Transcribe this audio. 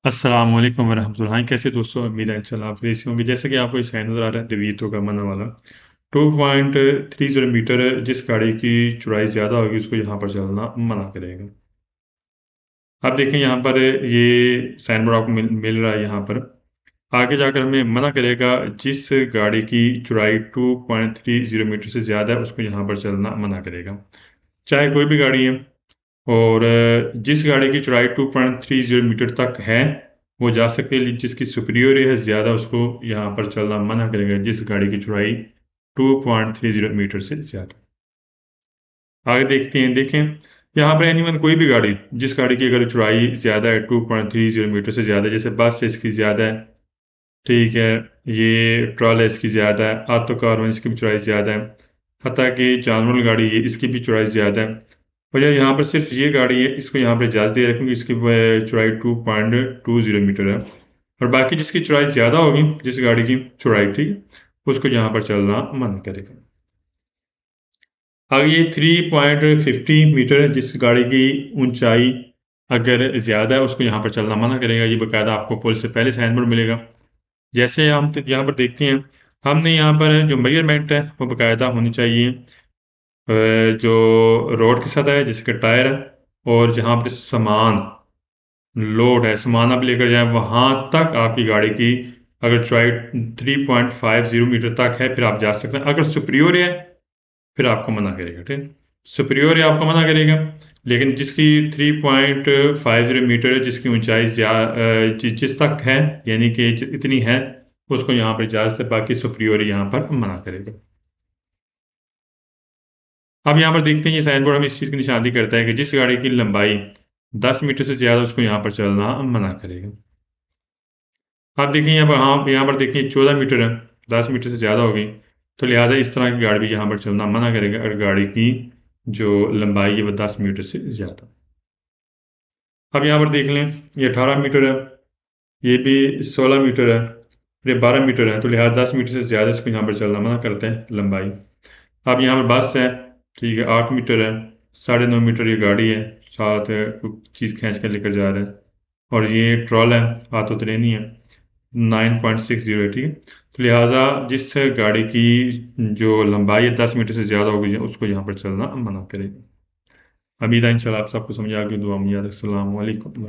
अस्सलाम वालेकुम वरहमतुल्लाह। कैसे दोस्तों, उम्मीद है इंशाल्लाह आप खैरियत से होंगे। जैसे कि आपको साइन नज़र आ रहा है दवीतो का मना वाला 2.30 मीटर है। जिस गाड़ी की चौड़ाई ज़्यादा होगी उसको यहाँ पर चलना मना करेगा। अब देखें यहाँ पर ये साइन बोर्ड आपको मिल रहा है यहाँ पर। आगे जाकर हमें मना करेगा जिस गाड़ी की चौड़ाई 2.30 मीटर से ज़्यादा है उसको यहाँ पर चलना मना करेगा। चाहे कोई भी गाड़ी है और जिस गाड़ी की चौड़ाई 2.30 मीटर तक है वो जा सकती है, जिसकी सुपीरियर है ज़्यादा उसको यहाँ पर चलना मना करेगा जिस गाड़ी की चौड़ाई 2.30 मीटर से ज़्यादा। आगे देखते हैं, देखें यहाँ पर एनीवन कोई भी गाड़ी, जिस गाड़ी की अगर चौड़ाई ज़्यादा है 2.30 मीटर से ज़्यादा, जैसे बस है इसकी ज़्यादा है, ठीक है, ये ट्रॉल है इसकी ज़्यादा है, ऑटो कार है इसकी भी चौड़ाई ज़्यादा है, हत्ता कि जानवर गाड़ी है इसकी भी चौड़ाई ज़्यादा है। और यार यहाँ पर सिर्फ ये गाड़ी है, इसको यहाँ पर इजाज़त दे रखेंगे, इसकी चौड़ाई 2.20 मीटर है। और बाकी जिसकी चौड़ाई ज़्यादा होगी, जिस गाड़ी की चौड़ाई, ठीक, उसको यहाँ पर चलना मना करेगा। आगे ये 3.50 मीटर है, जिस गाड़ी की ऊंचाई अगर ज़्यादा है उसको यहाँ पर चलना मना करेगा। ये बाकायदा आपको पुल से पहले साइन बोर्ड मिलेगा। जैसे हम यहाँ पर देखते हैं, हमने यहाँ पर जो मेजरमेंट है वो बाकायदा होनी चाहिए। जो रोड की सतह है, जिसके टायर है, और जहाँ पर सामान लोड है, सामान आप लेकर जाएं वहाँ तक आपकी गाड़ी की अगर चौड़ाई 3.50 मीटर तक है फिर आप जा सकते हैं। अगर सुपीरियर है फिर आपको मना करेगा, ठीक। सुपीरियर है आपको मना करेगा, लेकिन जिसकी 3.50 मीटर है, जिसकी ऊंचाई जिस तक है, यानी कि इतनी है, उसको यहाँ पर इजाज़त है। बाकी सुपीरियर यहाँ पर मना करेगा। अब यहाँ पर देखते हैं ये साइन बोर्ड हमें इस चीज़ की निशानी करता है कि जिस गाड़ी की लंबाई 10 मीटर से ज़्यादा उसको यहाँ पर चलना मना करेगा। आप देखिए यहाँ पर, हाँ यहाँ पर देखिए 14 मीटर है, 10 मीटर से ज़्यादा होगी, तो लिहाजा इस तरह की गाड़ी भी यहाँ पर चलना मना करेगा अगर गाड़ी की जो लंबाई है वो 10 मीटर से ज़्यादा। अब यहाँ पर देख लें, ये 18 मीटर है, ये भी 16 मीटर है, ये 12 मीटर है, तो लिहाजा 10 मीटर से ज़्यादा इसको यहाँ पर चलना मना करते हैं लंबाई। अब यहाँ पर बस है, ठीक है, 8 मीटर है, 9.5 मीटर ये गाड़ी है, साथ कुछ चीज़ खींच कर लेकर जा रहे हैं, और ये ट्रॉल है, हाथ उतरेनी है, 9.60 है, ठीक है। तो लिहाजा जिस गाड़ी की जो लंबाई है 10 मीटर से ज़्यादा होगी उसको यहाँ पर चलना मना करेगा। अभी था इंशाल्लाह आप सबको समझ आ गई। दुआ में याद। अस्सलाम वालेकुम।